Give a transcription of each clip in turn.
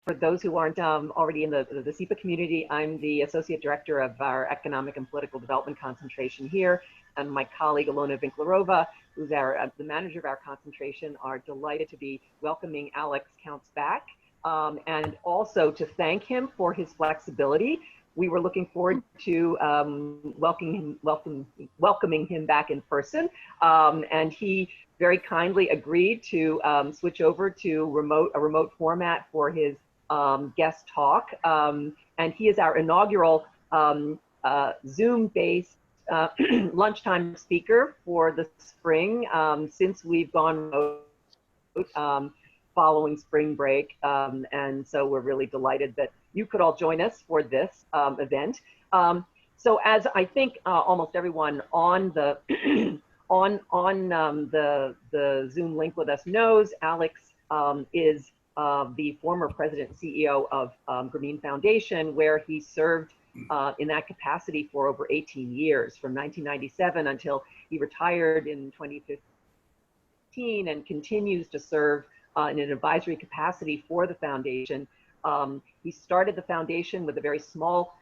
for those who aren't already in the SIPA community, I'm the Associate Director of our Economic and Political Development concentration here, and my colleague Ilona Vinklerova, who's the manager of our concentration, are delighted to be welcoming Alex Counts back, and also to thank him for his flexibility. We were looking forward to welcoming him back in person, and he very kindly agreed to switch over to a remote format for his guest talk. And he is our inaugural Zoom-based lunchtime speaker for the spring, since we've gone remote following spring break. And so we're really delighted that you could all join us for this event. So as I think almost everyone on the the Zoom link with us knows, Alex is the former president and CEO of Grameen Foundation, where he served in that capacity for over 18 years, from 1997 until he retired in 2015, and continues to serve in an advisory capacity for the foundation. He started the foundation with a very small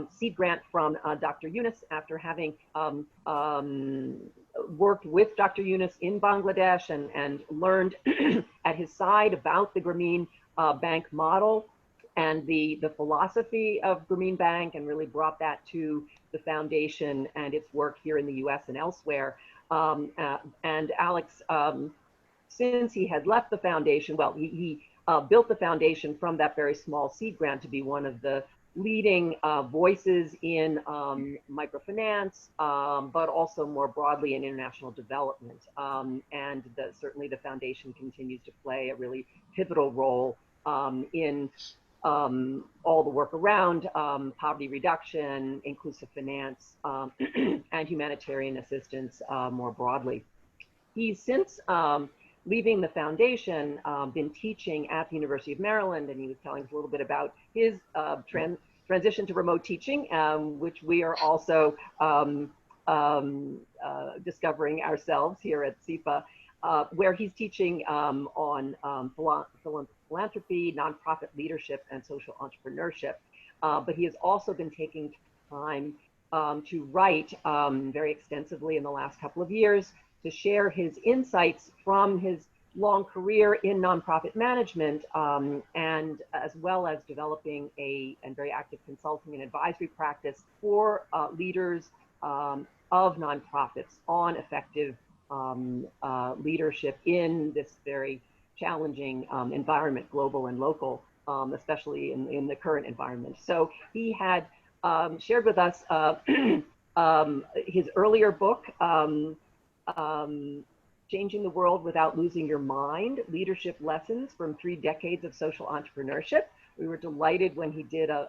seed grant from Dr. Yunus after having worked with Dr. Yunus in Bangladesh and learned at his side about the Grameen Bank model and the philosophy of Grameen Bank, and really brought that to the foundation and its work here in the US and elsewhere. And Alex, since he had left the foundation, well, he built the foundation from that very small seed grant to be one of the leading voices in microfinance, but also more broadly in international development. And certainly the foundation continues to play a really pivotal role in all the work around poverty reduction, inclusive finance, and humanitarian assistance more broadly. He's since leaving the foundation, been teaching at the University of Maryland, and he was telling us a little bit about his transition to remote teaching, which we are also discovering ourselves here at SIPA, where he's teaching on philanthropy, nonprofit leadership, and social entrepreneurship. But he has also been taking time to write very extensively in the last couple of years, to share his insights from his long career in nonprofit management, and as well as developing and very active consulting and advisory practice for leaders of nonprofits on effective leadership in this very challenging environment, global and local, especially in the current environment. So he had shared with us his earlier book, Changing the World Without Losing Your Mind, Leadership Lessons from 3 Decades of Social Entrepreneurship. We were delighted when he did a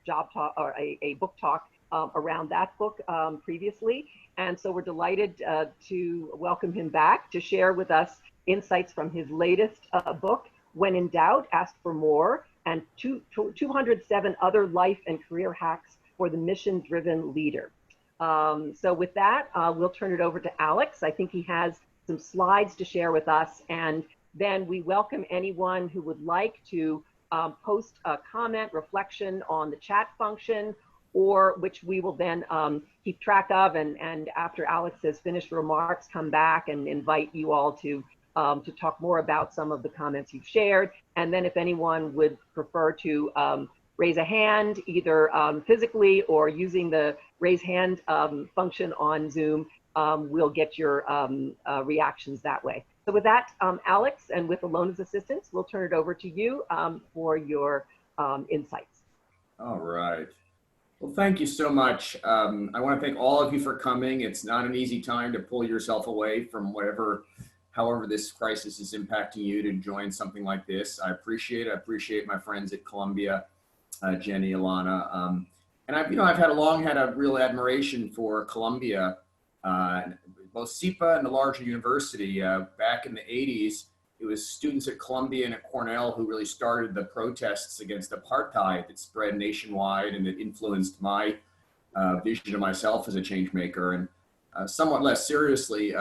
job talk or a book talk around that book previously. And so we're delighted to welcome him back to share with us insights from his latest book, When in Doubt, Ask for More, and 207 other life and career hacks for the mission-driven leader. So with that, we'll turn it over to Alex. I think he has some slides to share with us, and then we welcome anyone who would like to post a comment, reflection on the chat function, or which we will then keep track of, and after Alex has finished remarks, come back and invite you all to talk more about some of the comments you've shared. And then if anyone would prefer to raise a hand, either physically or using the raise hand function on Zoom, we'll get your reactions that way. So with that, Alex, and with Ilona's assistance, we'll turn it over to you for your insights. All right. Well, thank you so much. I want to thank all of you for coming. It's not an easy time to pull yourself away from however this crisis is impacting you to join something like this. I appreciate it. I appreciate my friends at Columbia, Jenny, Ilana. And I've long had a real admiration for Columbia, both SIPA and the larger university. Back in the 80s, it was students at Columbia and at Cornell who really started the protests against apartheid that spread nationwide and that influenced my vision of myself as a change maker. And somewhat less seriously,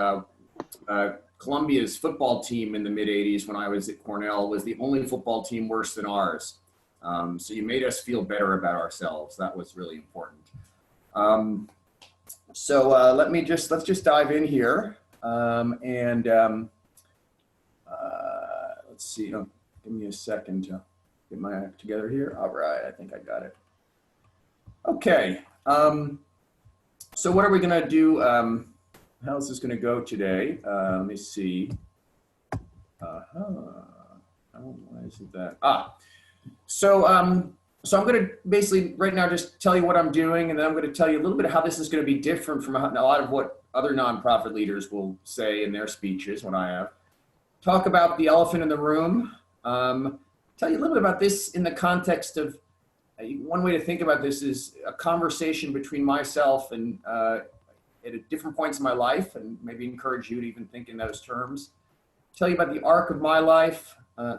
Columbia's football team in the mid 80s when I was at Cornell was the only football team worse than ours. So you made us feel better about ourselves. That was really important. Let's just dive in here. Let's see, give me a second to get my act together here. All right, I think I got it. Okay, so what are we gonna do? How is this gonna go today? Let me see. Why isn't that? So I'm going to basically right now just tell you what I'm doing, and then I'm going to tell you a little bit of how this is going to be different from a lot of what other nonprofit leaders will say in their speeches when I have. Talk about the elephant in the room. Tell you a little bit about this in the context of, one way to think about this is a conversation between myself and at different points in my life, and maybe encourage you to even think in those terms. Tell you about the arc of my life,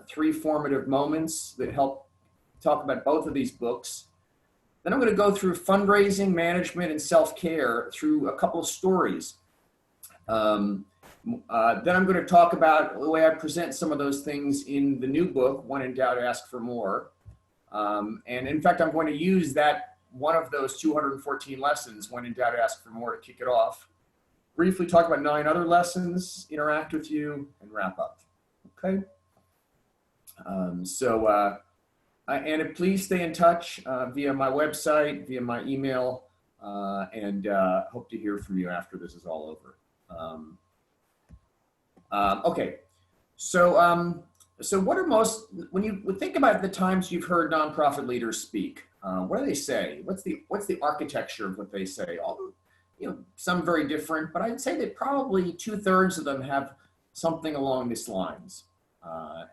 3 formative moments that help talk about both of these books. Then I'm going to go through fundraising, management, and self-care through a couple of stories. Then I'm going to talk about the way I present some of those things in the new book, When in Doubt, Ask for More. And in fact, I'm going to use that one of those 214 lessons, When in Doubt, Ask for More, to kick it off. Briefly talk about 9 other lessons, interact with you, and wrap up. Okay? And please stay in touch via my website, via my email, and hope to hear from you after this is all over. Okay, so what are when you think about the times you've heard nonprofit leaders speak, what do they say? What's the architecture of what they say? Some very different, but I'd say that probably 2/3 of them have something along these lines,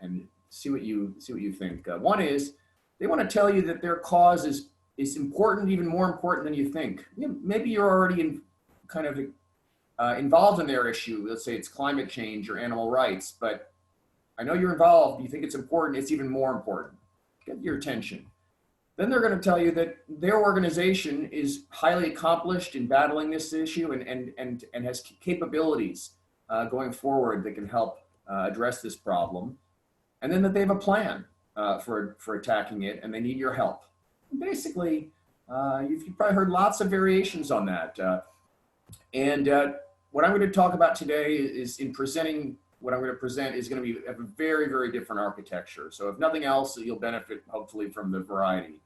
and see what you think. One is they want to tell you that their cause is important, even more important than you think. Maybe you're already involved in their issue. Let's say it's climate change or animal rights, but I know you're involved. You think it's important. It's even more important. Get your attention. Then they're going to tell you that their organization is highly accomplished in battling this issue and has capabilities going forward that can help address this problem. And then that they have a plan for attacking it, and they need your help. Basically, you've probably heard lots of variations on that. What I'm going to talk about today is in presenting what I'm going to present is going to have a very, very different architecture. So if nothing else, you'll benefit hopefully from the variety.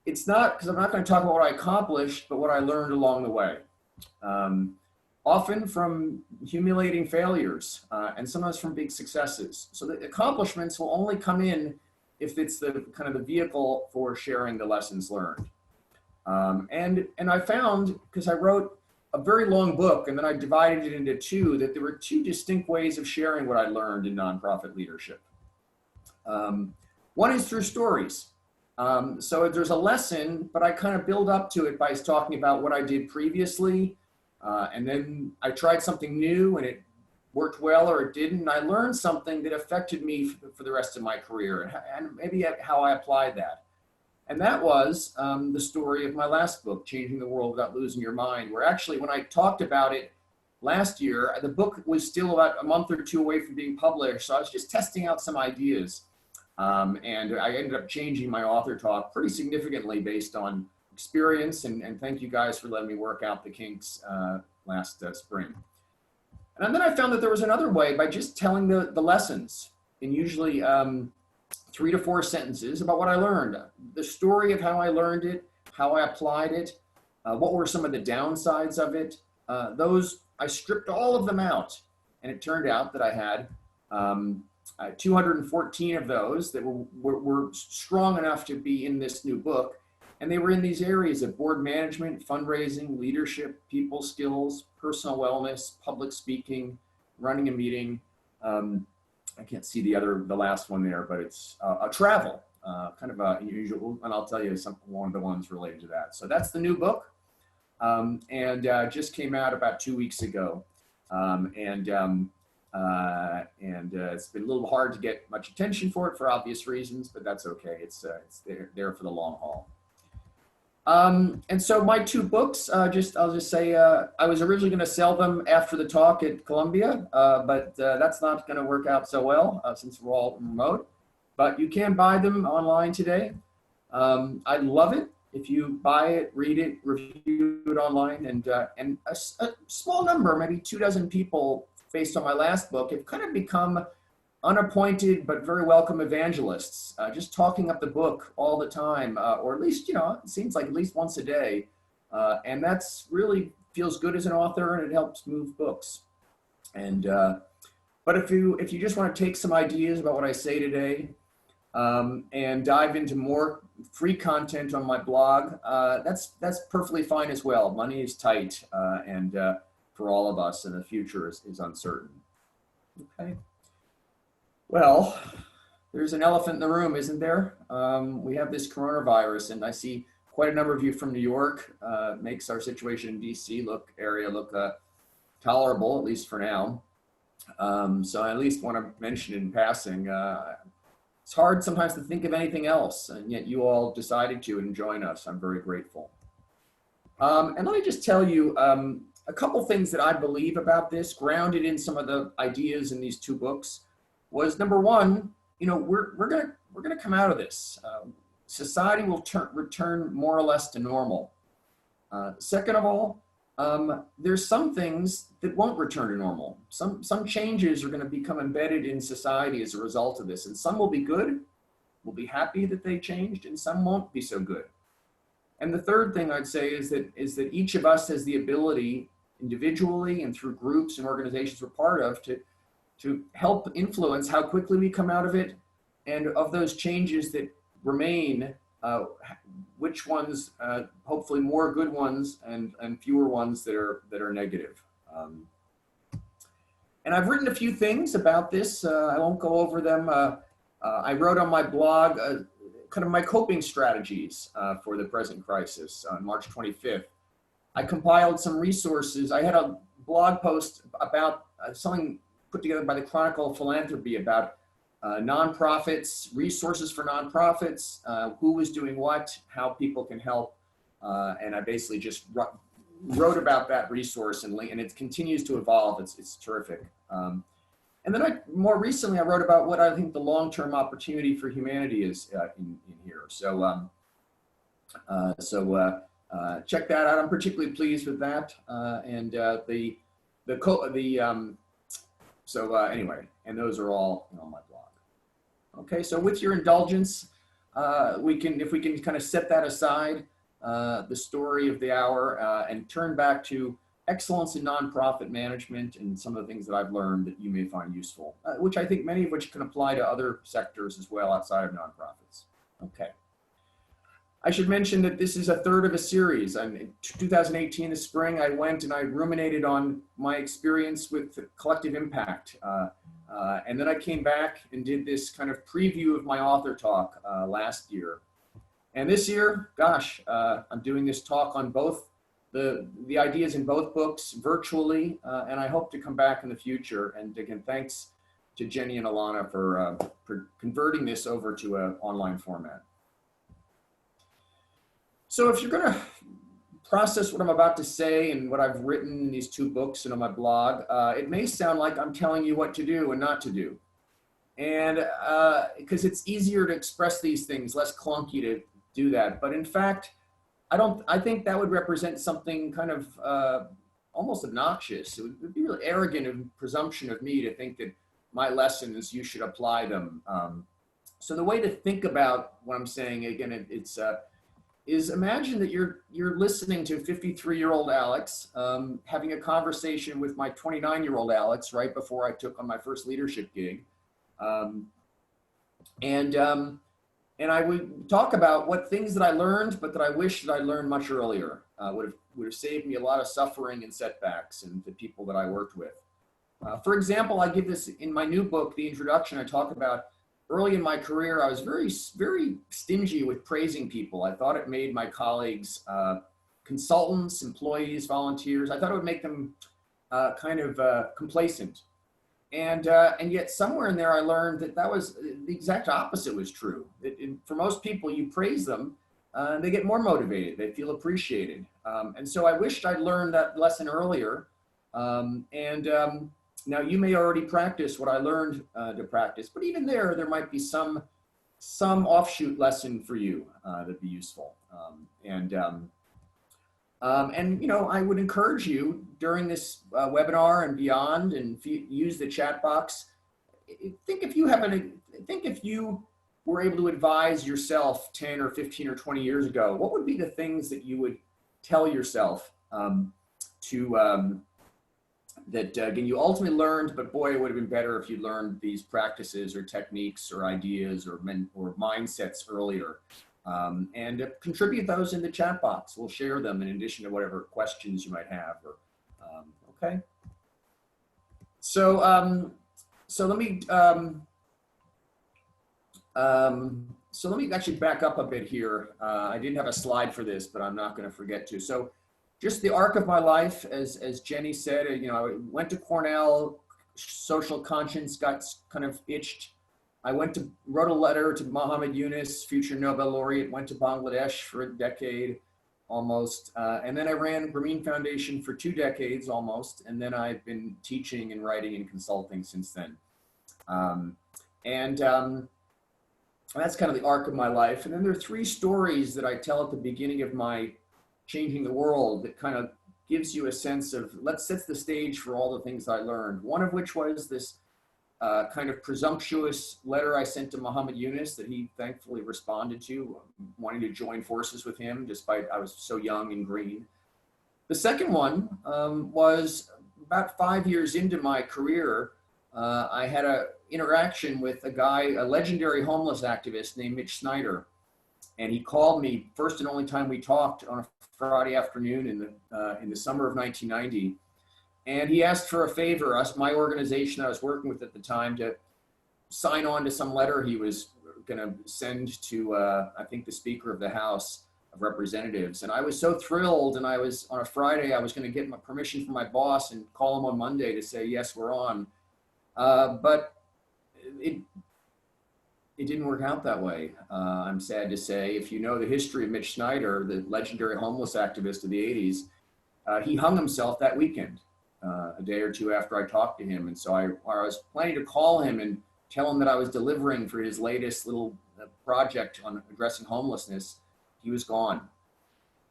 It's not, because I'm not going to talk about what I accomplished, but what I learned along the way. Often from humiliating failures, and sometimes from big successes. So the accomplishments will only come in if it's the kind of the vehicle for sharing the lessons learned. And I found, because I wrote a very long book and then I divided it into 2, that there were 2 distinct ways of sharing what I learned in nonprofit leadership. One is through stories. So there's a lesson, but I kind of build up to it by talking about what I did previously. And then I tried something new and it worked well or it didn't. And I learned something that affected me for the rest of my career and maybe how I applied that. And that was the story of my last book, Changing the World Without Losing Your Mind, where actually when I talked about it last year, the book was still about a month or 2 away from being published. So I was just testing out some ideas. And I ended up changing my author talk pretty significantly based on experience, and thank you guys for letting me work out the kinks last spring. And then I found that there was another way by just telling the lessons in usually 3 to 4 sentences about what I learned, the story of how I learned it, how I applied it, what were some of the downsides of it. Those, I stripped all of them out, and it turned out that I had 214 of those that were strong enough to be in this new book. And they were in these areas of board management, fundraising, leadership, people skills, personal wellness, public speaking, running a meeting. I can't see the last one there, but it's travel, kind of unusual. And I'll tell you one of the ones related to that. So that's the new book, and just came out about 2 weeks ago. It's been a little hard to get much attention for it for obvious reasons, but that's okay. It's there for the long haul. And so my two books, I'll just say, I was originally going to sell them after the talk at Columbia, but that's not going to work out so well since we're all remote. But you can buy them online today. I'd love it if you buy it, read it, review it online, and a small number, maybe 24 people, based on my last book, have kind of become unappointed but very welcome evangelists, just talking up the book all the time, or at least, you know, it seems like at least once a day. And that's really feels good as an author, and it helps move books. And but if you just want to take some ideas about what I say today, and dive into more free content on my blog, that's perfectly fine as well. Money is tight, and for all of us, and the future is uncertain. Okay. Well, there's an elephant in the room, isn't there? We have this coronavirus, and I see quite a number of you from New York. Makes our situation in DC look tolerable, at least for now. So I at least want to mention in passing, it's hard sometimes to think of anything else, and yet you all decided to and join us. I'm very grateful. And let me just tell you a couple things that I believe about this, grounded in some of the ideas in these two books. Was number one, you know, we're gonna come out of this. Society will return more or less to normal. Second of all, there's some things that won't return to normal. Some changes are going to become embedded in society as a result of this, and some will be good. We'll be happy that they changed, and some won't be so good. And the third thing I'd say is that each of us has the ability, individually and through groups and organizations we're part of, to help influence how quickly we come out of it, and of those changes that remain, which ones, hopefully more good ones and fewer ones that are negative. And I've written a few things about this. I won't go over them. I wrote on my blog kind of my coping strategies for the present crisis on March 25th. I compiled some resources. I had a blog post about something put together by the Chronicle of Philanthropy about nonprofits, resources for nonprofits, who was doing what, how people can help. And I basically just wrote about that resource, and it continues to evolve. It's terrific. And then more recently, I wrote about what I think the long-term opportunity for humanity is in here. So, check that out. I'm particularly pleased with that. Anyway, and those are all on my blog. Okay, so with your indulgence, if we can kind of set that aside, the story of the hour, and turn back to excellence in nonprofit management and some of the things that I've learned that you may find useful, which I think many of which can apply to other sectors as well outside of nonprofits. Okay. I should mention that this is a third of a series. In 2018, the spring, I went and I ruminated on my experience with collective impact. And then I came back and did this kind of preview of my author talk last year. And this year, gosh, I'm doing this talk on both the ideas in both books virtually, and I hope to come back in the future. And again, thanks to Jenny and Alana for converting this over to an online format. So if you're going to process what I'm about to say and what I've written in these two books and on my blog, it may sound like I'm telling you what to do and not to do. And because it's easier to express these things, less clunky to do that. But in fact, I think that would represent something kind of almost obnoxious. It would be really arrogant and presumption of me to think that my lessons, you should apply them. So the way to think about what I'm saying, again, is imagine that you're listening to 53-year-old Alex having a conversation with my 29-year-old Alex right before I took on my first leadership gig. And I would talk about what things that I learned, but that I wish that I learned much earlier. Would have saved me a lot of suffering and setbacks and the people that I worked with. For example, I give this in my new book, the introduction. I talk about early in my career, I was very, very stingy with praising people. I thought it made my colleagues, consultants, employees, volunteers, I thought it would make them kind of complacent. And yet somewhere in there, I learned that was the exact opposite was true. For most people, you praise them they get more motivated. They feel appreciated. And so I wished I'd learned that lesson earlier. Now you may already practice what I learned to practice, but even there might be some offshoot lesson for you that'd be useful. You know, I would encourage you during this webinar and beyond, and if you use the chat box, think if you were able to advise yourself 10 or 15 or 20 years ago, what would be the things that you would tell yourself that again, you ultimately learned, but boy, it would have been better if you learned these practices or techniques or ideas or mindsets earlier. Contribute those in the chat box. We'll share them in addition to whatever questions you might have. Okay. So let me actually back up a bit here. I didn't have a slide for this, but I'm not going to forget to. So just the arc of my life, as Jenny said, you know, I went to Cornell, social conscience got kind of itched. I wrote a letter to Muhammad Yunus, future Nobel laureate, went to Bangladesh for a decade almost. And then I ran Grameen Foundation for 2 decades almost. And then I've been teaching and writing and consulting since then. That's kind of the arc of my life. And then there are 3 stories that I tell at the beginning of my Changing the World that kind of gives you a sense of, sets the stage for all the things I learned. One of which was this kind of presumptuous letter I sent to Muhammad Yunus that he thankfully responded to, wanting to join forces with him despite I was so young and green. The second one was about 5 years into my career. I had an interaction with a legendary homeless activist named Mitch Snyder. And he called me, first and only time we talked, on a Friday afternoon in the summer of 1990. And he asked for a favor, my organization I was working with at the time, to sign on to some letter he was going to send to, I think, the Speaker of the House of Representatives. And I was so thrilled, and on a Friday, I was going to get my permission from my boss and call him on Monday to say, yes, we're on. But it didn't work out that way. I'm sad to say. If you know the history of Mitch Snyder, the legendary homeless activist of the 80s, he hung himself that weekend, a day or 2 after I talked to him. And so I was planning to call him and tell him that I was delivering for his latest little project on addressing homelessness. He was gone.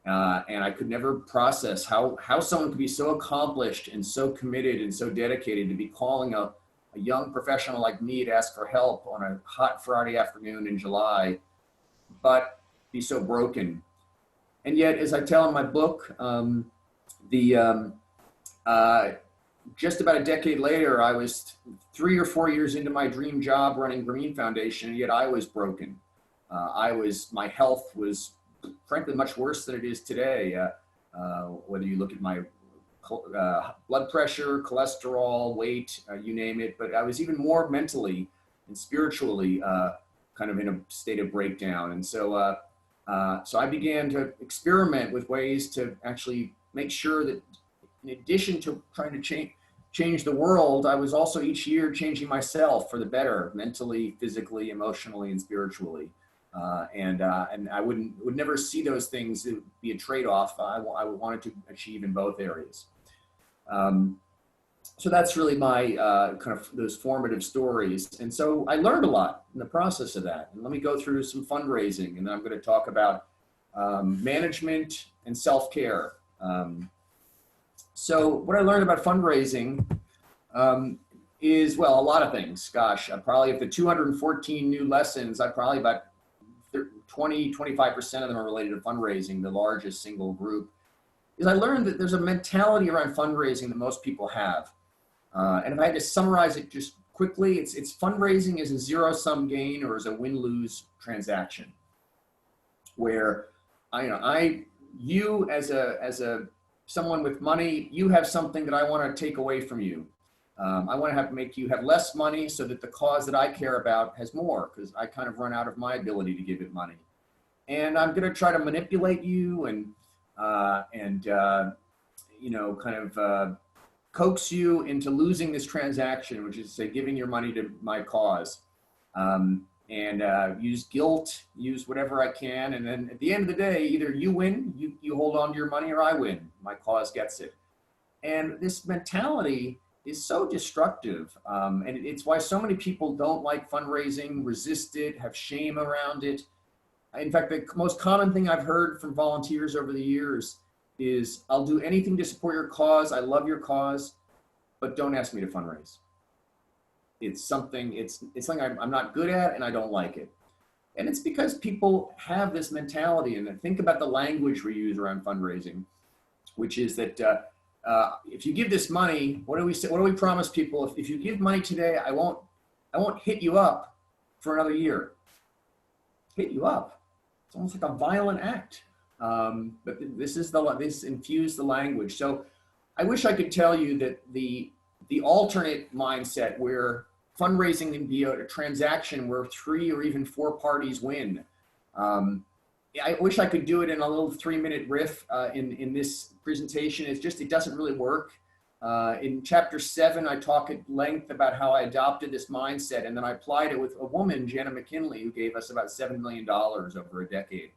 And I could never process how someone could be so accomplished and so committed and so dedicated to be calling a young professional like me to ask for help on a hot Friday afternoon in July, but be so broken. And yet, as I tell in my book, just about a decade later, I was 3 or 4 years into my dream job running Grameen Foundation, and yet I was broken. My health was frankly much worse than it is today. Whether you look at my blood pressure, cholesterol, weight, you name it, but I was even more mentally and spiritually kind of in a state of breakdown. And so I began to experiment with ways to actually make sure that in addition to trying to change the world, I was also each year changing myself for the better, mentally, physically, emotionally, and spiritually. And I would never see those things be a trade-off. I wanted to achieve in both areas. So that's really my kind of those formative stories. And so I learned a lot in the process of that. And let me go through some fundraising, and then I'm going to talk about management and self-care. So what I learned about fundraising is, well, a lot of things. Gosh, probably of the 214 new lessons, probably about 25% of them are related to fundraising, the largest single group. Is I learned that there's a mentality around fundraising that most people have. And if I had to summarize it just quickly, it's fundraising as a zero-sum gain or as a win-lose transaction, where you as someone with money, you have something that I want to take away from you. I want to make you have less money so that the cause that I care about has more, because I kind of run out of my ability to give it money. And I'm going to try to manipulate you and coax you into losing this transaction, which is to say giving your money to my cause. and use guilt, use whatever I can. And then at the end of the day, either you win, you hold on to your money, or I win. My cause gets it. And this mentality is so destructive. And it's why so many people don't like fundraising, resist it, have shame around it. In fact, the most common thing I've heard from volunteers over the years is, I'll do anything to support your cause. I love your cause, but don't ask me to fundraise. It's something I'm not good at, and I don't like it. And it's because people have this mentality. And think about the language we use around fundraising, which is that if you give this money, what do we say? What do we promise people? If you give money today, I won't hit you up for another year. Hit you up. It's almost like a violent act. But this infused the language. So I wish I could tell you that the alternate mindset where fundraising can be a transaction where 3 or even 4 parties win. I wish I could do it in a little 3-minute riff in this presentation. It doesn't really work. In chapter 7, I talk at length about how I adopted this mindset, and then I applied it with a woman, Jana McKinley, who gave us about $7 million over a decade.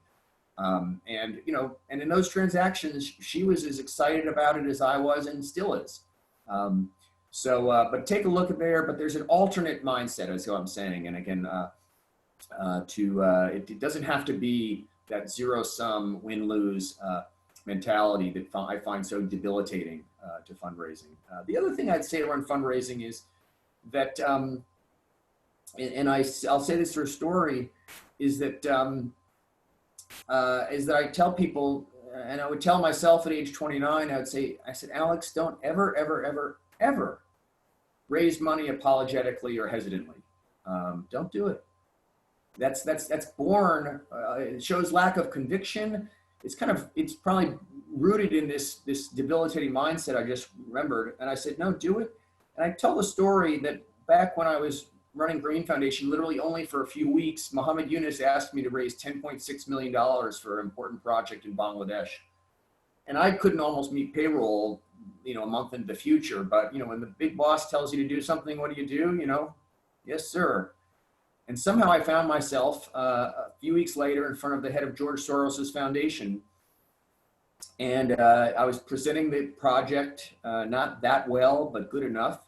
And in those transactions, she was as excited about it as I was, and still is. But take a look at there, but there's an alternate mindset, is what I'm saying. And again, it doesn't have to be that zero-sum win-lose mentality that I find so debilitating to fundraising. The other thing I'd say around fundraising is that, I'll say this through a story, is that I tell people, and I would tell myself at age 29, I said, Alex, don't ever, ever, ever, ever raise money apologetically or hesitantly. Don't do it. That's born, it shows lack of conviction. It's probably rooted in this debilitating mindset I just remembered. And I said, no, do it. And I tell the story that back when I was running Green Foundation, literally only for a few weeks, Muhammad Yunus asked me to raise $10.6 million for an important project in Bangladesh. And I couldn't almost meet payroll, a month into the future. But, when the big boss tells you to do something, what do? Yes, sir. And somehow I found myself a few weeks later in front of the head of George Soros's foundation. And I was presenting the project, not that well, but good enough.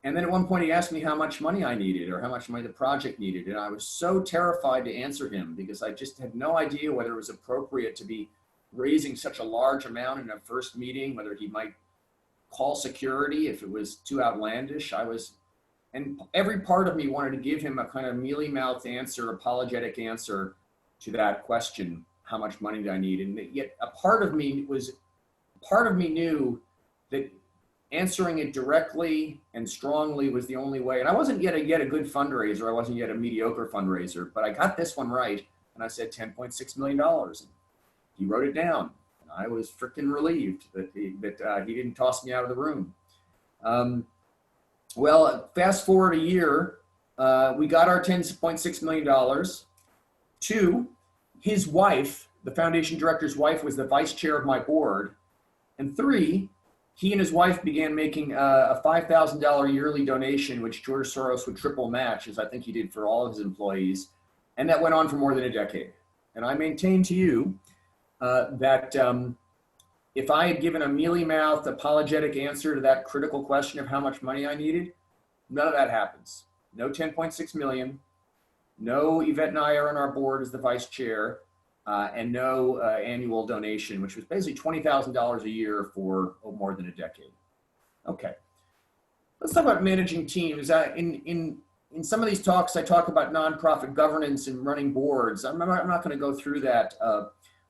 And then at one point he asked me how much money I needed or how much money the project needed. And I was so terrified to answer him because I just had no idea whether it was appropriate to be raising such a large amount in a first meeting, whether he might call security if it was too outlandish. And every part of me wanted to give him a kind of mealy-mouthed answer, apologetic answer to that question, how much money do I need? And yet a part of me knew that answering it directly and strongly was the only way. And I wasn't yet a good fundraiser. I wasn't yet a mediocre fundraiser, but I got this one right. And I said $10.6 million. And he wrote it down. And I was freaking relieved that he didn't toss me out of the room. Well, fast forward a year, we got our $10.6 million. 2, his wife, the foundation director's wife, was the vice chair of my board. And 3, he and his wife began making a $5,000 yearly donation, which George Soros would triple match, as I think he did for all of his employees. And that went on for more than a decade. And I maintain to you that if I had given a mealy-mouthed, apologetic answer to that critical question of how much money I needed, none of that happens. No $10.6 million, no Yvette and I are on our board as the vice chair, and no annual donation, which was basically $20,000 a year for more than a decade. Okay, let's talk about managing teams. In some of these talks, I talk about nonprofit governance and running boards. I'm not going to go through that.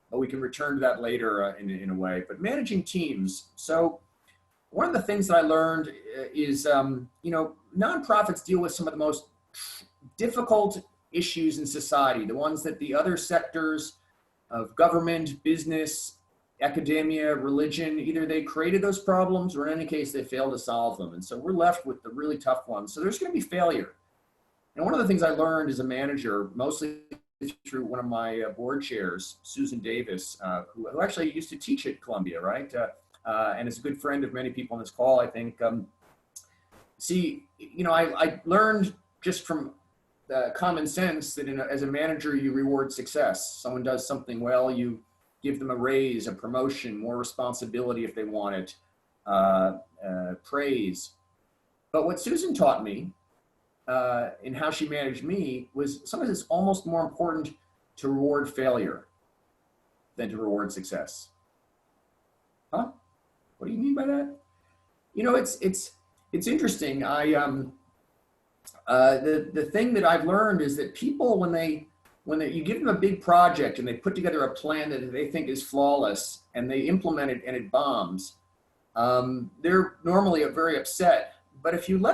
But we can return to that later in a way. But managing teams. So one of the things that I learned is, nonprofits deal with some of the most difficult issues in society, the ones that the other sectors of government, business, academia, religion, either they created those problems or in any case, they failed to solve them. And so we're left with the really tough ones. So there's going to be failure. And one of the things I learned as a manager, mostly through one of my board chairs, Susan Davis, who actually used to teach at Columbia, right? And is a good friend of many people on this call, I think. I learned just from common sense that as a manager, you reward success. Someone does something well, you give them a raise, a promotion, more responsibility if they want it, praise. But what Susan taught me in how she managed me was sometimes it's almost more important to reward failure than to reward success. Huh? What do you mean by that? You know, it's interesting. The thing that I've learned is that people, when you give them a big project and they put together a plan that they think is flawless and they implement it and it bombs, they're normally very upset. But if you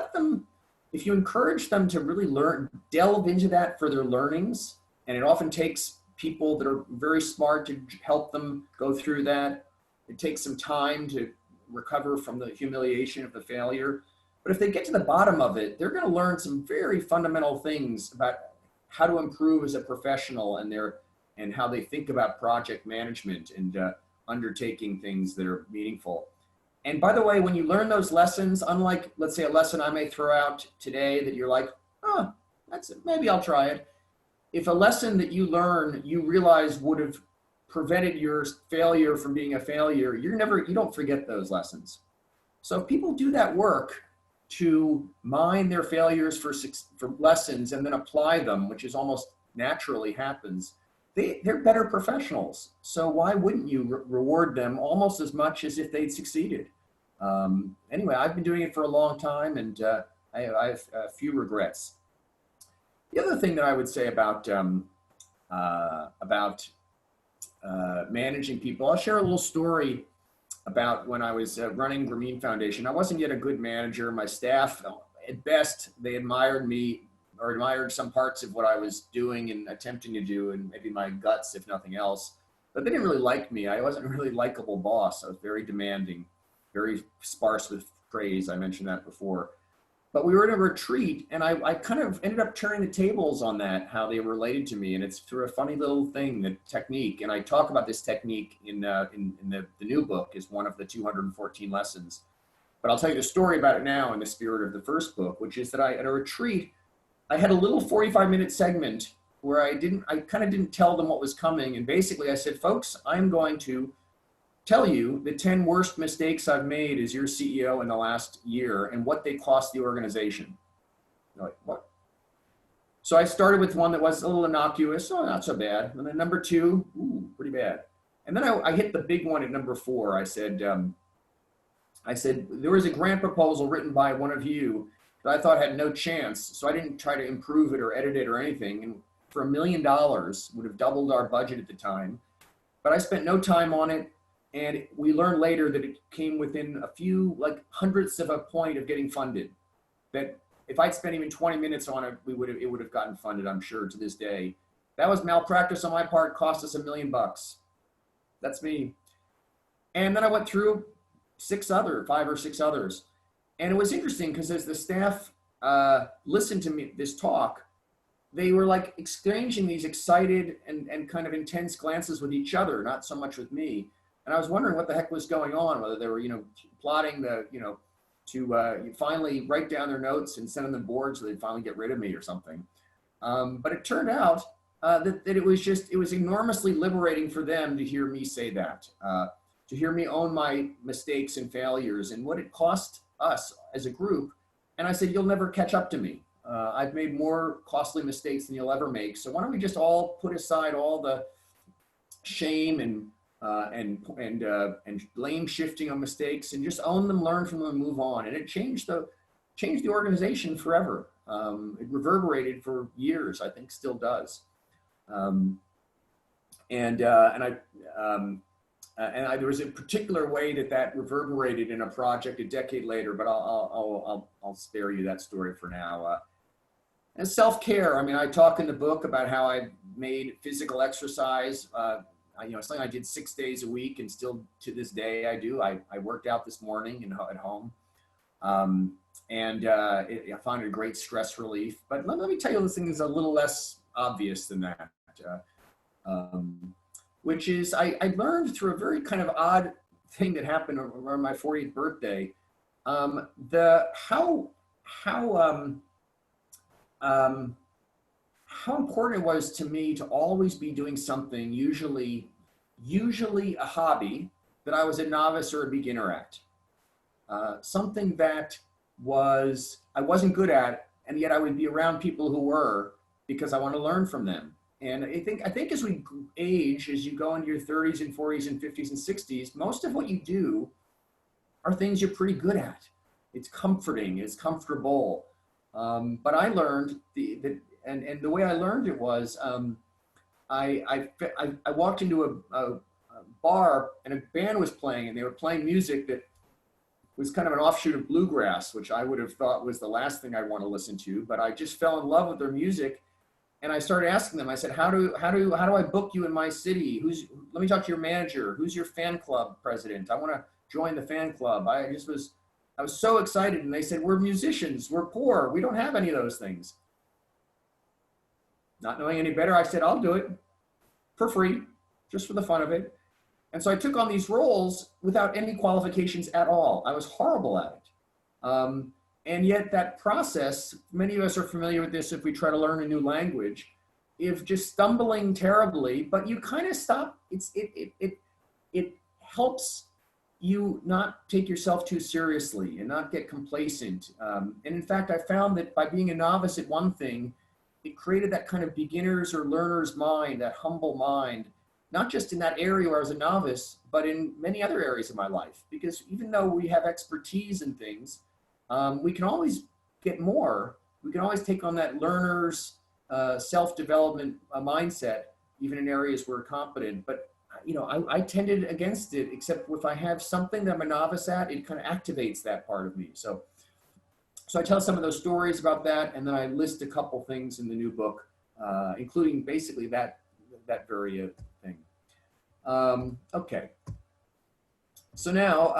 encourage them to really delve into that for their learnings, and it often takes people that are very smart to help them go through that. It takes some time to recover from the humiliation of the failure. But if they get to the bottom of it, they're going to learn some very fundamental things about how to improve as a professional and how they think about project management and undertaking things that are meaningful. And by the way, when you learn those lessons, unlike, let's say, a lesson I may throw out today that you're like, oh, maybe I'll try it. If a lesson that you learn, you realize would have prevented your failure from being a failure, you don't forget those lessons. So if people do that work to mine their failures for lessons and then apply them, which is almost naturally happens, they're better professionals. So why wouldn't you reward them almost as much as if they'd succeeded? Anyway, I've been doing it for a long time, and I have a few regrets. The other thing that I would say about managing people, I'll share a little story about when I was running Grameen Foundation. I wasn't yet a good manager. My staff, at best, they admired me or admired some parts of what I was doing and attempting to do, and maybe my guts, if nothing else. But they didn't really like me. I wasn't a really likable boss. I was very demanding, very sparse with praise. I mentioned that before. But we were in a retreat, and I kind of ended up turning the tables on that, how they related to me. And it's through a funny little thing, the technique. And I talk about this technique in the new book as one of the 214 lessons. But I'll tell you the story about it now in the spirit of the first book, which is that at a retreat, I had a little 45-minute segment where I kind of didn't tell them what was coming. And basically I said, folks, I'm going to tell you the 10 worst mistakes I've made as your CEO in the last year and what they cost the organization. You're like, what? So I started with one that was a little innocuous, oh, not so bad. And then number 2, ooh, pretty bad. And then I hit the big one at number 4. I said, there was a grant proposal written by one of you that I thought had no chance. So I didn't try to improve it or edit it or anything. And for $1 million, would have doubled our budget at the time. But I spent no time on it. And we learned later that it came within a few, like hundredths of a point of getting funded. That if I'd spent even 20 minutes on it, it would have gotten funded, I'm sure, to this day. That was malpractice on my part, cost us $1 million. That's me. And then I went through 5 or 6 others. And it was interesting because as the staff listened to me, this talk, they were like exchanging these excited and kind of intense glances with each other, not so much with me. And I was wondering what the heck was going on, whether they were, plotting to finally write down their notes and send them the board so they'd finally get rid of me or something. But it turned out that it was enormously liberating for them to hear me say that, to hear me own my mistakes and failures and what it cost us as a group. And I said, you'll never catch up to me. I've made more costly mistakes than you'll ever make. So why don't we just all put aside all the shame and blame shifting on mistakes and just own them, learn from them, and move on. And it changed the organization forever. It reverberated for years, I think still does. There was a particular way that reverberated in a project a decade later, but I'll spare you that story for now. And self-care. I mean, I talk in the book about how I made physical exercise, something I did 6 days a week, and still to this day I do. I worked out this morning at home, I found it a great stress relief. But let me tell you, this thing is a little less obvious than that, which is I learned through a very kind of odd thing that happened around my 40th birthday, how important it was to me to always be doing something, usually a hobby that I was a novice or a beginner at. Something that I wasn't good at, and yet I would be around people who were, because I want to learn from them. And I think as we age, as you go into your 30s and 40s and 50s and 60s, most of what you do are things you're pretty good at. It's comforting, it's comfortable. But I learned and the way I learned it was, I walked into a bar and a band was playing, and they were playing music that was kind of an offshoot of bluegrass, which I would have thought was the last thing I'd want to listen to. But I just fell in love with their music, and I started asking them. I said, "How do I book you in my city? Let me talk to your manager. Who's your fan club president? I want to join the fan club." I was so excited, and they said, "We're musicians. We're poor. We don't have any of those things." Not knowing any better, I said, "I'll do it for free, just for the fun of it." And so I took on these roles without any qualifications at all. I was horrible at it. And yet that process, many of us are familiar with this if we try to learn a new language, if just stumbling terribly, but you kind of stop. It helps you not take yourself too seriously and not get complacent. And in fact, I found that by being a novice at one thing, it created that kind of beginner's or learner's mind, that humble mind, not just in that area where I was a novice, but in many other areas of my life. Because even though we have expertise in things, we can always get more. We can always take on that learner's self-development mindset, even in areas where we're competent. But I tended against it, except if I have something that I'm a novice at, it kind of activates that part of me. So I tell some of those stories about that, and then I list a couple things in the new book, including basically that very thing. Okay. So now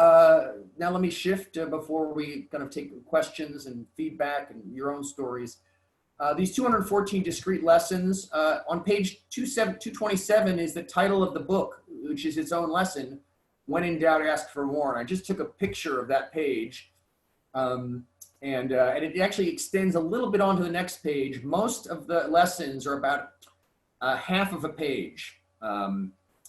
let me shift before we kind of take questions and feedback and your own stories. These 214 discrete lessons, on page 227 is the title of the book, which is its own lesson, When in Doubt, Ask for More. And I just took a picture of that page. And it actually extends a little bit onto the next page. Most of the lessons are about half of a page.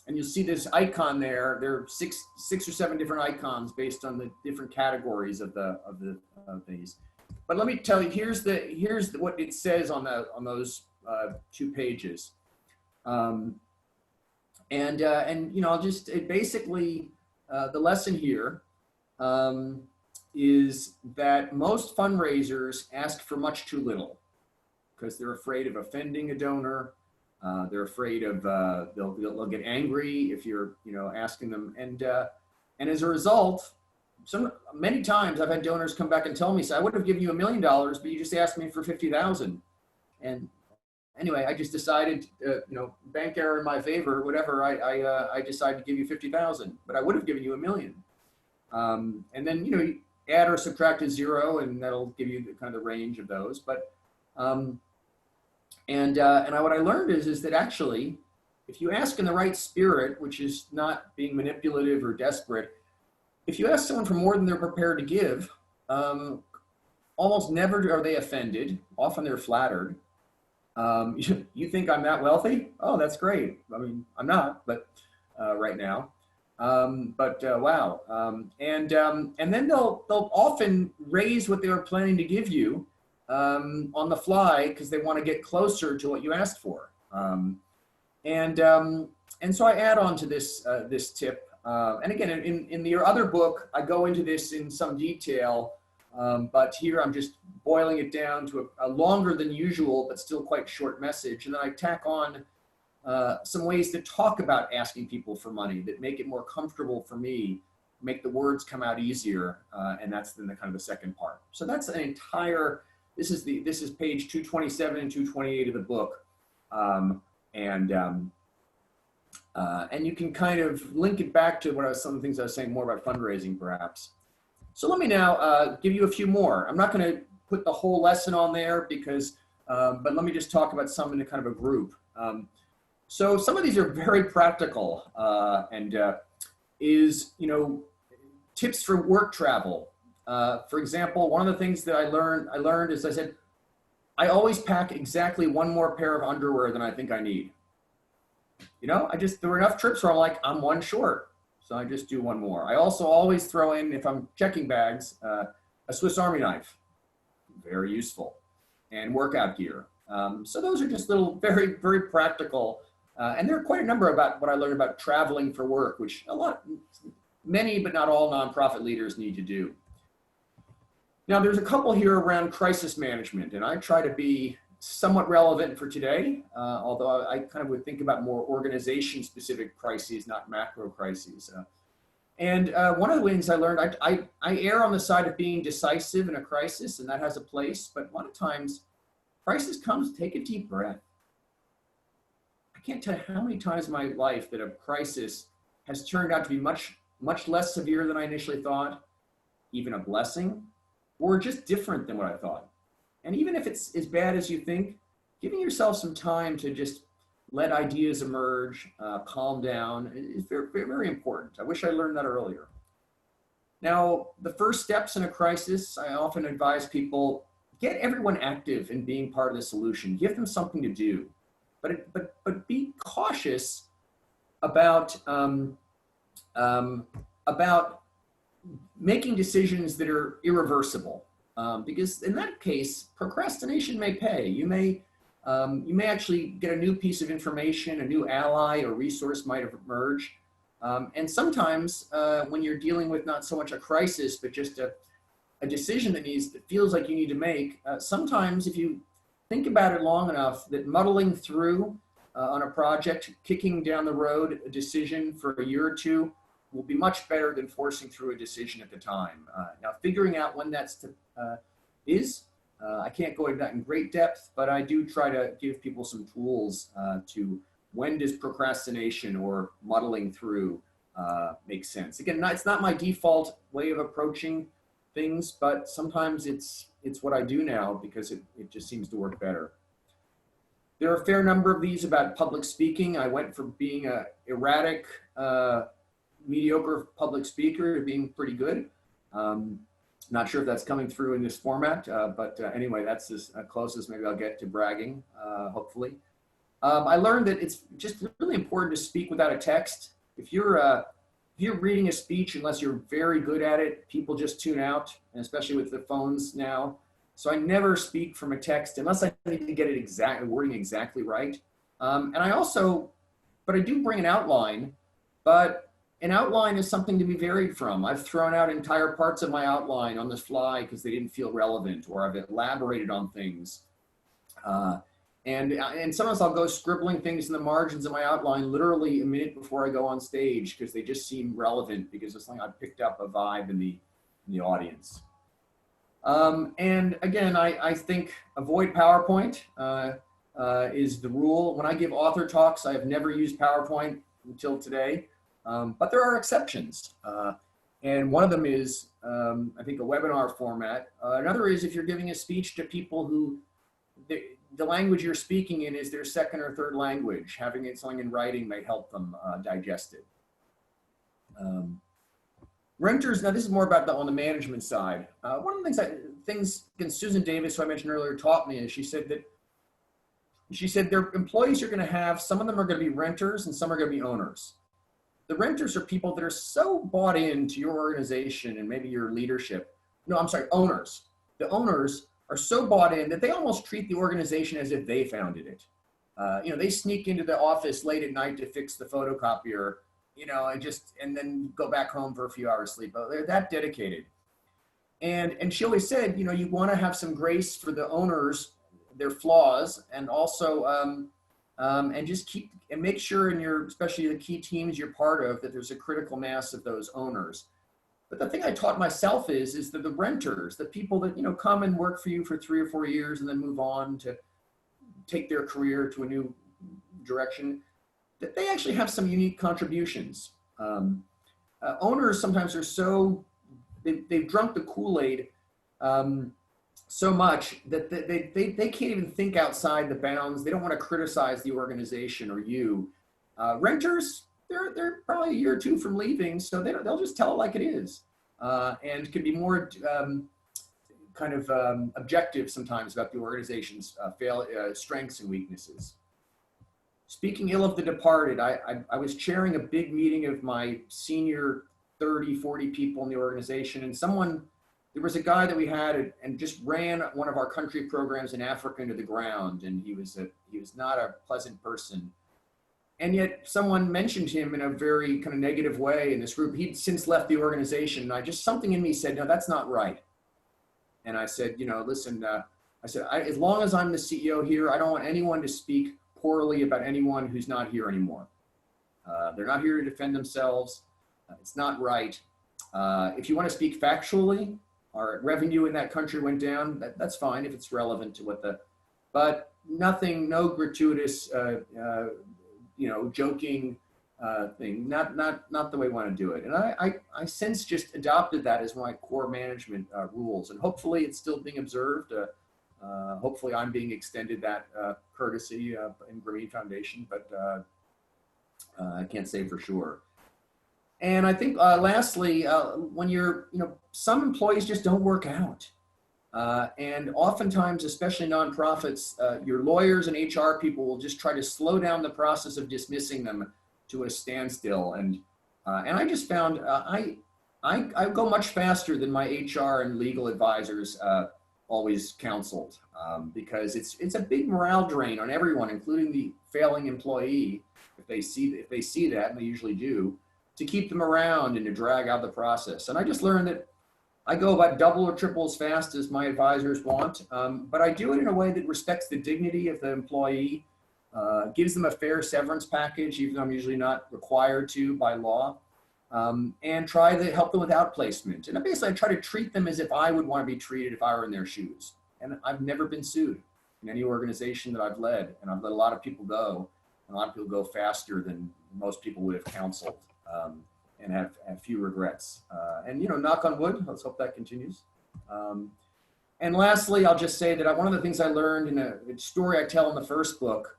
And you'll see this icon there. There are six or seven different icons based on the different categories of these. But let me tell you, here's what it says on those 2 pages. I'll just basically the lesson here is that most fundraisers ask for much too little because they're afraid of offending a donor. They're afraid of they'll get angry if you're asking them, and as a result, many times I've had donors come back and tell me, "So I would have given you $1 million, but you just asked me for 50,000." And anyway, I just decided, bank error in my favor, whatever. I decided to give you 50,000, but I would have given you $1 million. And then you add or subtract a 0, and that'll give you the kind of the range of those. But what I learned is that actually, if you ask in the right spirit, which is not being manipulative or desperate, if you ask someone for more than they're prepared to give, almost never are they offended. Often they're flattered. You think I'm that wealthy? Oh, that's great. I mean, I'm not, but right now. Wow. And then they'll often raise what they were planning to give you on the fly because they want to get closer to what you asked for. And so I add on to this tip. And again, in the other book, I go into this in some detail, but here I'm just boiling it down to a longer than usual, but still quite short message. And then I tack on some ways to talk about asking people for money that make it more comfortable for me, make the words come out easier, and that's then the kind of the second part. So that's an entire. This is page 227 and 228 of the book, and you can kind of link it back to some of the things I was saying more about fundraising, perhaps. So let me now give you a few more. I'm not going to put the whole lesson on there because, but let me just talk about some in a kind of a group. So some of these are very practical, tips for work travel. For example, one of the things that I learned is I said, I always pack exactly one more pair of underwear than I think I need. You know, there were enough trips where I'm like, I'm one short. So I just do one more. I also always throw in, if I'm checking bags, a Swiss Army knife, very useful, and workout gear. So those are just little, very, very practical. And there are quite a number about what I learned about traveling for work, which many, but not all nonprofit leaders need to do. Now, there's a couple here around crisis management, and I try to be somewhat relevant for today, although I kind of would think about more organization-specific crises, not macro crises. And one of the things I learned, I err on the side of being decisive in a crisis, and that has a place, but a lot of times, crisis comes, take a deep breath. I can't tell you how many times in my life that a crisis has turned out to be much, much less severe than I initially thought, even a blessing, or just different than what I thought. And even if it's as bad as you think, giving yourself some time to just let ideas emerge, calm down, is very, very, very important. I wish I learned that earlier. Now, the first steps in a crisis, I often advise people, get everyone active in being part of the solution. Give them something to do, but be cautious about making decisions that are irreversible, because in that case, procrastination may pay. You may actually get a new piece of information, a new ally or resource might emerge. And sometimes when you're dealing with not so much a crisis, but just a decision that feels like you need to make, sometimes if you think about it long enough, that muddling through on a project, kicking down the road a decision for a year or two, will be much better than forcing through a decision at the time. Now, figuring out when that's I can't go into that in great depth, but I do try to give people some tools to when does procrastination or muddling through make sense. Again, it's not my default way of approaching things, but sometimes it's what I do now because it just seems to work better. There are a fair number of these about public speaking. I went from being a erratic, mediocre public speaker to being pretty good. Not sure if that's coming through in this format, but anyway, that's as close as maybe I'll get to bragging, hopefully. I learned that it's just really important to speak without a text. If you're reading a speech, unless you're very good at it, people just tune out, and especially with the phones now. So I never speak from a text unless I need to get it wording exactly right. And I do bring an outline, but an outline is something to be varied from. I've thrown out entire parts of my outline on the fly because they didn't feel relevant, or I've elaborated on things. And sometimes I'll go scribbling things in the margins of my outline literally a minute before I go on stage because they just seem relevant because it's like I picked up a vibe in the audience. And again, I think avoid PowerPoint is the rule. When I give author talks, I have never used PowerPoint until today. But there are exceptions. And one of them is, I think, a webinar format. Another is if you're giving a speech to people who, the language you're speaking in is their second or third language. Having it something in writing may help them digest it. Renters, now this is more about on the management side. One of the things Susan Davis, who I mentioned earlier, taught me is she said their employees are going to have, some of them are going to be renters and some are going to be owners. The renters are people that are so bought into your organization and maybe your leadership. No, I'm sorry, owners. The owners are so bought in that they almost treat the organization as if they founded it. They sneak into the office late at night to fix the photocopier, and then go back home for a few hours sleep. But they're that dedicated. And she always said, you want to have some grace for the owners, their flaws, and also and just make sure especially the key teams you're part of, that there's a critical mass of those owners. But the thing I taught myself is that the renters, the people that, come and work for you for 3 or 4 years and then move on to take their career to a new direction, that they actually have some unique contributions. Owners sometimes are they've drunk the Kool-Aid so much that they can't even think outside the bounds. They don't want to criticize the organization or you. Renters, they're probably a year or two from leaving, so they'll just tell it like it is, and can be more kind of objective sometimes about the organization's strengths and weaknesses. Speaking ill of the departed, I was chairing a big meeting of my senior 30, 40 people in the organization, and there was a guy that we had and just ran one of our country programs in Africa into the ground, and he was not a pleasant person. And yet someone mentioned him in a very kind of negative way in this group. He'd since left the organization, and something in me said, no, that's not right. And I said, listen, I said, as long as I'm the CEO here, I don't want anyone to speak poorly about anyone who's not here anymore. They're not here to defend themselves. It's not right. If you want to speak factually, our revenue in that country went down, that's fine if it's relevant to but nothing, no gratuitous, joking thing, not the way we want to do it. And I since just adopted that as my core management rules, and hopefully it's still being observed. Hopefully I'm being extended that courtesy in Grameen Foundation, but I can't say for sure. And I think lastly, when some employees just don't work out. And oftentimes, especially nonprofits, your lawyers and HR people will just try to slow down the process of dismissing them to a standstill. And I just found I go much faster than my HR and legal advisors always counseled, because it's a big morale drain on everyone, including the failing employee, if they see that, and they usually do, to keep them around and to drag out the process. And I just learned that I go about double or triple as fast as my advisors want, but I do it in a way that respects the dignity of the employee, gives them a fair severance package, even though I'm usually not required to by law, and try to help them with outplacement. And basically I try to treat them as if I would want to be treated if I were in their shoes. And I've never been sued in any organization that I've led, and I've let a lot of people go, and a lot of people go faster than most people would have counseled. And have few regrets. And knock on wood, let's hope that continues. And lastly, I'll just say that one of the things I learned in a story I tell in the first book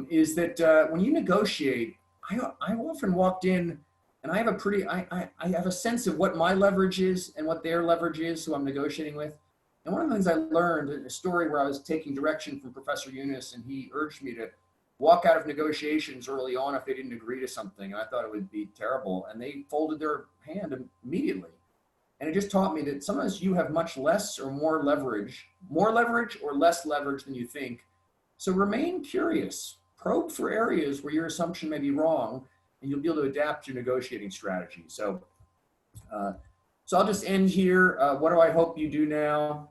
is that when you negotiate, I often walked in and I have a sense of what my leverage is and what their leverage is, who I'm negotiating with. And one of the things I learned in a story where I was taking direction from Professor Yunus, and he urged me to walk out of negotiations early on if they didn't agree to something. I thought it would be terrible. And they folded their hand immediately. And it just taught me that sometimes you have much less or more leverage or less leverage than you think. So remain curious, probe for areas where your assumption may be wrong, and you'll be able to adapt your negotiating strategy. So I'll just end here. What do I hope you do now?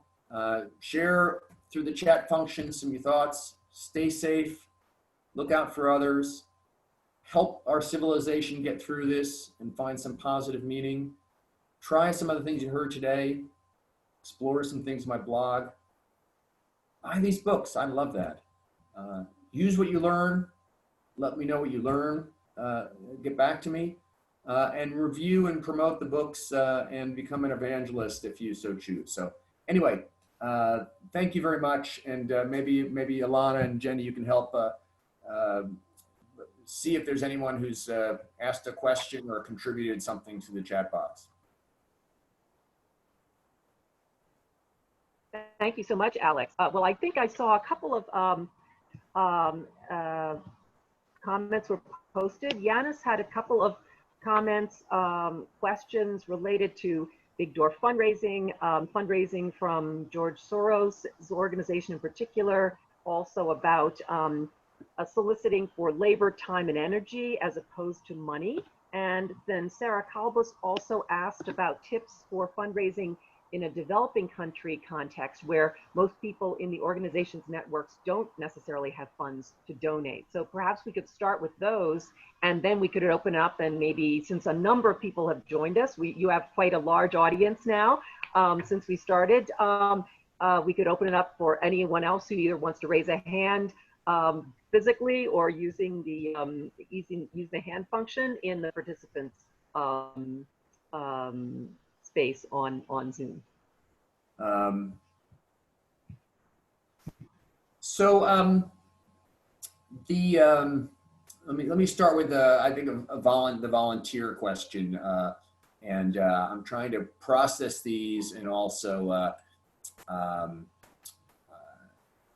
Share through the chat function some of your thoughts. Stay safe. Look out for others, help our civilization get through this and find some positive meaning. Try some of the things you heard today, explore some things in my blog. Buy these books, I love that. Use what you learn, let me know what you learn, get back to me, and review and promote the books and become an evangelist if you so choose. So anyway, thank you very much, and maybe Alana and Jenny, you can help see if there's anyone who's asked a question or contributed something to the chat box. Thank you so much, Alex. Well, I think I saw a couple of comments were posted. Yanis had a couple of comments, questions related to Big Door fundraising, fundraising from George Soros' organization in particular, also about soliciting for labor, time, and energy as opposed to money. And then Sarah Kalbus also asked about tips for fundraising in a developing country context where most people in the organization's networks don't necessarily have funds to donate. So perhaps we could start with those, and then we could open up, and maybe, since a number of people have joined us, you have quite a large audience now since we started, we could open it up for anyone else who either wants to raise a hand physically or using the use the hand function in the participants space on Zoom. Let me start with I think the volunteer question, and I'm trying to process these and also um,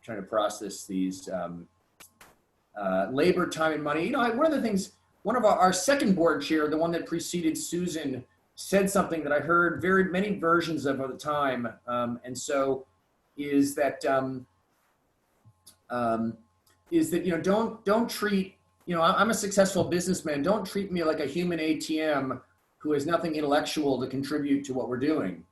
trying to process these labor, time, and money. You know, one of the things, one of our second board chair, the one that preceded Susan, said something that I heard very many versions of at the time, and so is that you know, don't treat, you know, I'm a successful businessman. Don't treat me like a human ATM who has nothing intellectual to contribute to what we're doing.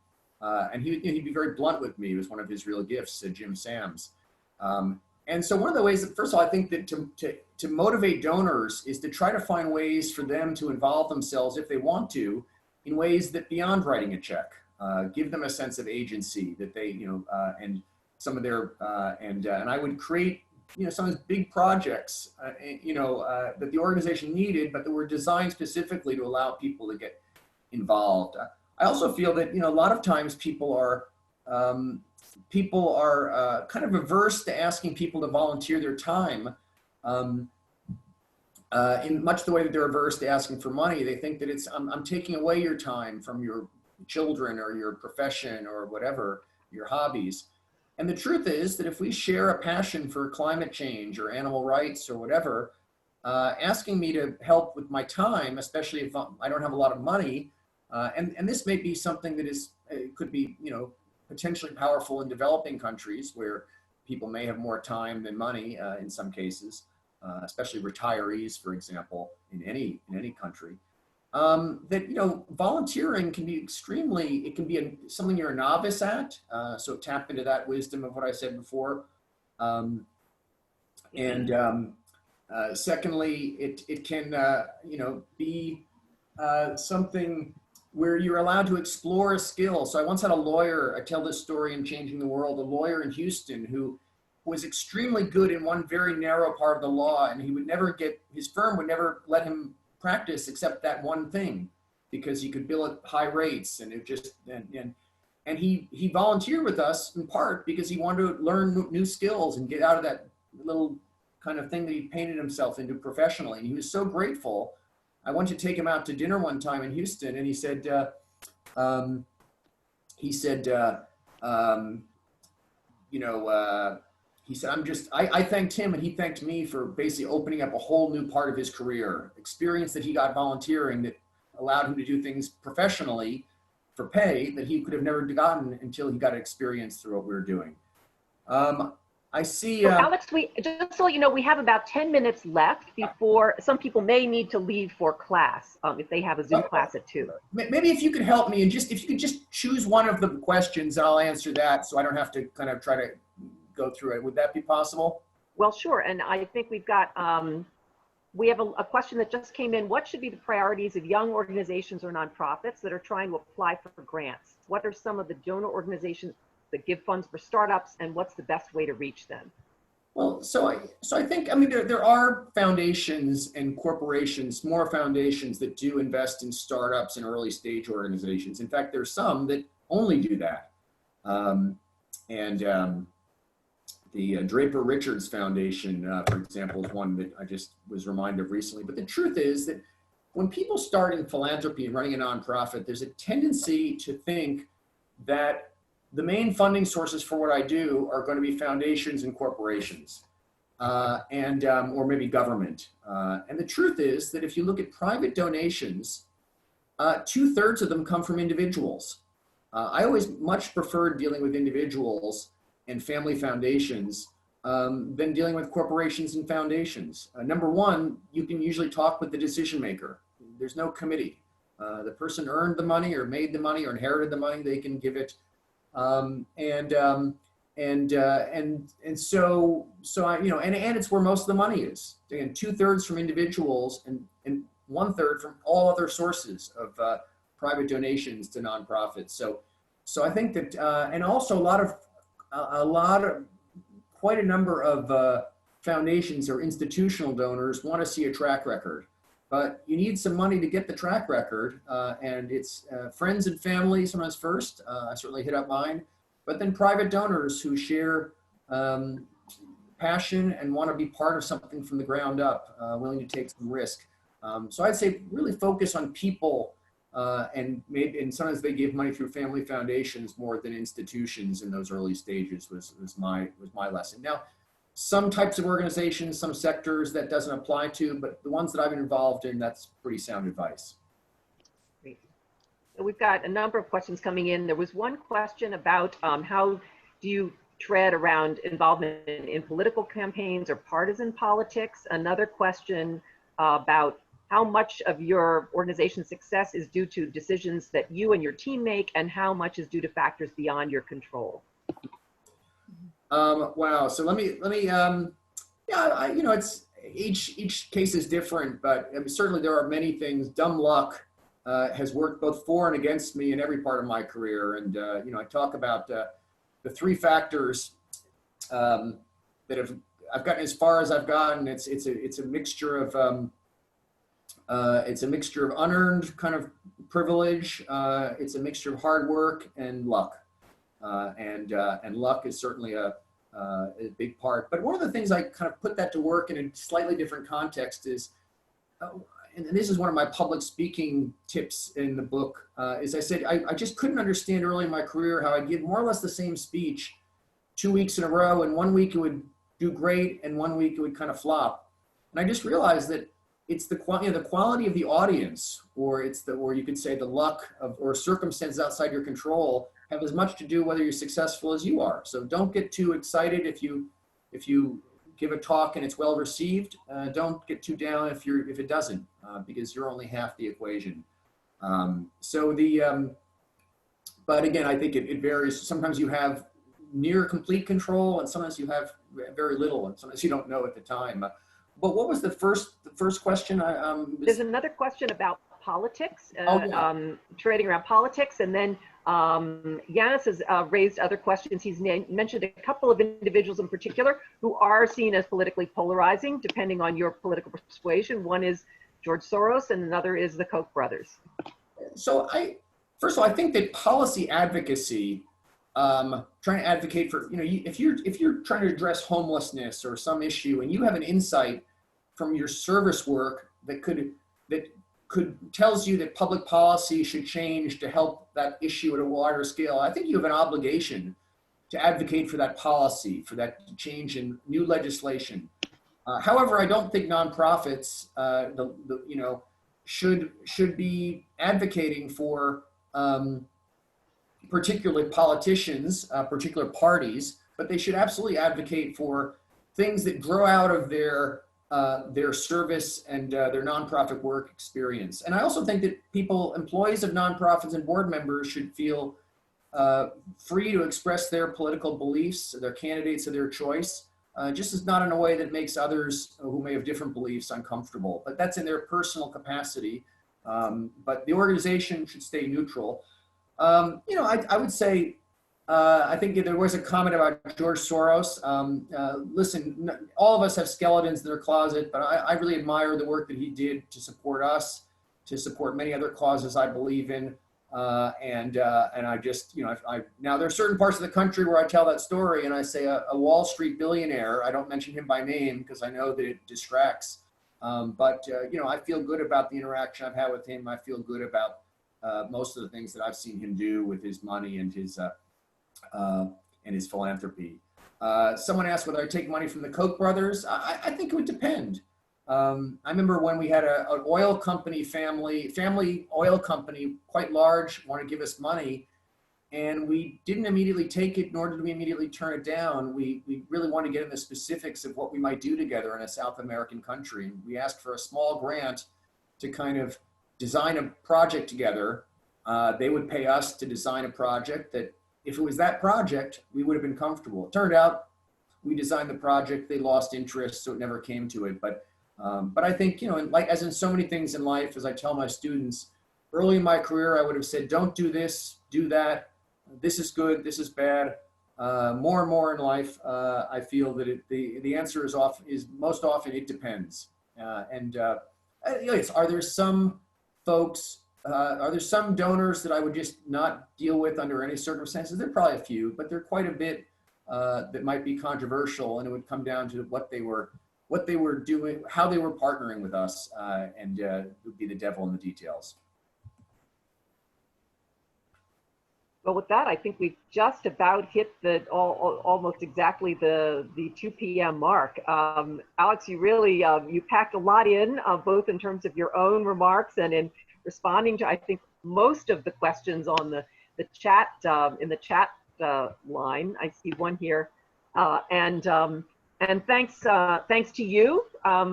And he'd be very blunt with me. It was one of his real gifts, Jim Sams. And so one of the ways that, first of all, I think that to motivate donors is to try to find ways for them to involve themselves, if they want to, in ways that beyond writing a check, give them a sense of agency that they, you know, and some of their, and I would create, you know, some of these big projects, you know, that the organization needed, but that were designed specifically to allow people to get involved. I also feel that, you know, a lot of times people are kind of averse to asking people to volunteer their time in much the way that they're averse to asking for money. They think that it's, I'm taking away your time from your children or your profession or whatever, your hobbies. And the truth is that if we share a passion for climate change or animal rights or whatever, asking me to help with my time, especially if I don't have a lot of money, and this may be something that is, could be, you know, potentially powerful in developing countries where people may have more time than money in some cases, especially retirees, for example, in any country. That, you know, volunteering can be extremely, it can be something you're a novice at, so tap into that wisdom of what I said before. Secondly, it can, you know, be something where you're allowed to explore a skill. So I once had a lawyer, I tell this story in Changing the World, a lawyer in Houston who was extremely good in one very narrow part of the law, and he would never get, his firm would never let him practice except that one thing, because he could bill at high rates, and it just, and he volunteered with us in part because he wanted to learn new skills and get out of that little kind of thing that he painted himself into professionally. And he was so grateful. I went to take him out to dinner one time in Houston, and he said, you know, he said, I thanked him and he thanked me for basically opening up a whole new part of his career, experience that he got volunteering that allowed him to do things professionally for pay that he could have never gotten until he got experience through what we were doing. I see. Well, Alex, just so you know, we have about 10 minutes left before some people may need to leave for class if they have a Zoom class at 2. Maybe if you could help me and just, if you could just choose one of the questions, I'll answer that so I don't have to kind of try to go through it. Would that be possible? Well, sure. And I think we've got, we have a question that just came in. What should be the priorities of young organizations or nonprofits that are trying to apply for grants? What are some of the donor organizations that give funds for startups, and what's the best way to reach them? Well, so I think, I mean, there are foundations and corporations, more foundations that do invest in startups and early stage organizations. In fact, there's some that only do that. The Draper Richards Foundation, for example, is one that I just was reminded of recently. But the truth is that when people start in philanthropy and running a nonprofit, there's a tendency to think that the main funding sources for what I do are going to be foundations and corporations, or maybe government. And the truth is that if you look at private donations, 2/3 of them come from individuals. I always much preferred dealing with individuals and family foundations than dealing with corporations and foundations. Number one, you can usually talk with the decision maker. There's no committee. The person earned the money or made the money or inherited the money, they can give it. So I, you know, and it's where most of the money is. Again, 2/3 from individuals and 1/3 from all other sources of private donations to nonprofits. So I think that, and also quite a number of foundations or institutional donors want to see a track record. But you need some money to get the track record, and it's friends and family sometimes first. I certainly hit up mine, but then private donors who share passion and want to be part of something from the ground up, willing to take some risk. So I'd say really focus on people and sometimes they give money through family foundations more than institutions in those early stages was my lesson. Now, some types of organizations, some sectors that doesn't apply to, but the ones that I've been involved in, that's pretty sound advice. Great. So we've got a number of questions coming in. There was one question about how do you tread around involvement in political campaigns or partisan politics. Another question about how much of your organization's success is due to decisions that you and your team make, and how much is due to factors beyond your control. Wow. So let me yeah, it's each case is different, but certainly there are many things. Dumb luck has worked both for and against me in every part of my career. And, I talk about the three factors that I've gotten as far as I've gotten. It's a mixture of unearned kind of privilege. It's a mixture of hard work and luck. And luck is certainly a big part. But one of the things I kind of put that to work in a slightly different context is, and this is one of my public speaking tips in the book, is I said, I just couldn't understand early in my career how I'd give more or less the same speech 2 weeks in a row, and 1 week it would do great, and 1 week it would kind of flop. And I just realized that it's the quality of the audience, or you could say the luck of, or circumstances outside your control have as much to do whether you're successful as you are. So don't get too excited if you give a talk and it's well received. Don't get too down if it doesn't, because you're only half the equation. But again, I think it varies. Sometimes you have near complete control, and sometimes you have very little, and sometimes you don't know at the time. But what was the first question? There's another question about politics, trading around politics, and then Yanis has raised other questions. He's mentioned a couple of individuals in particular who are seen as politically polarizing, depending on your political persuasion. One is George Soros, and another is the Koch brothers. So first of all, I think that policy advocacy, trying to advocate for, if you're trying to address homelessness or some issue, and you have an insight from your service work that tells you that public policy should change to help that issue at a wider scale, I think you have an obligation to advocate for that policy, for that change in new legislation. However, I don't think nonprofits, should be advocating for particular politicians, particular parties, but they should absolutely advocate for things that grow out of their service and their nonprofit work experience. And I also think that employees of nonprofits and board members should feel free to express their political beliefs, their candidates of their choice, just as not in a way that makes others who may have different beliefs uncomfortable. But that's in their personal capacity. But the organization should stay neutral. I would say, I think there was a comment about George Soros. Listen, all of us have skeletons in their closet, but I really admire the work that he did to support us, to support many other causes I believe in. And I just, now there are certain parts of the country where I tell that story and I say a Wall Street billionaire. I don't mention him by name because I know that it distracts. But I feel good about the interaction I've had with him. I feel good about most of the things that I've seen him do with his money and his philanthropy. Someone asked whether I take money from the Koch brothers. I think it would depend. I remember when we had an oil company, family oil company, quite large, want to give us money, and we didn't immediately take it, nor did we immediately turn it down. We really wanted to get into the specifics of what we might do together in a South American country. We asked for a small grant to kind of design a project together. They would pay us to design a project that, if it was that project, we would have been comfortable. It turned out we designed the project, they lost interest, so it never came to it. But I think, like as in so many things in life, as I tell my students, early in my career, I would have said, don't do this, do that. This is good, this is bad. More and more in life, I feel that the answer is most often it depends. Are there some folks, are there some donors that I would just not deal with under any circumstances? There are probably a few, but there are quite a bit that might be controversial, and it would come down to what they were doing, how they were partnering with us, and it would be the devil in the details. Well, with that, I think we've just about hit the almost exactly the 2 p.m. mark. Alex, you really you packed a lot in, both in terms of your own remarks and in responding to, I think, most of the questions on the chat in the chat line. I see one here, and thanks to you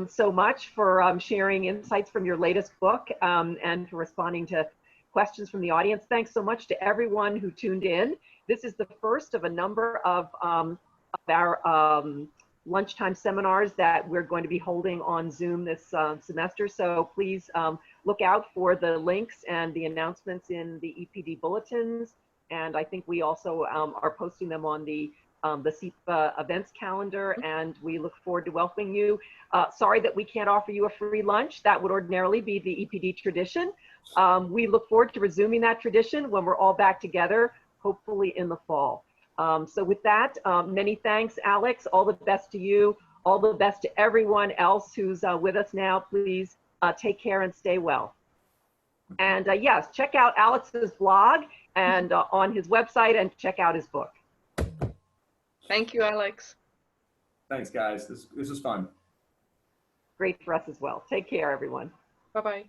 so much for sharing insights from your latest book and for responding to questions from the audience. Thanks so much to everyone who tuned in. This is the first of a number of our lunchtime seminars that we're going to be holding on Zoom this semester. So please look out for the links and the announcements in the EPD bulletins. And I think we also are posting them on the SIPA events calendar, and we look forward to welcoming you. Sorry that we can't offer you a free lunch. That would ordinarily be the EPD tradition. We look forward to resuming that tradition when we're all back together, hopefully in the fall. So with that, many thanks, Alex. All the best to you. All the best to everyone else who's with us now. Please take care and stay well. And yes, check out Alex's blog and on his website, and check out his book. Thank you, Alex. Thanks, guys. This was fun. Great for us as well. Take care, everyone. Bye-bye.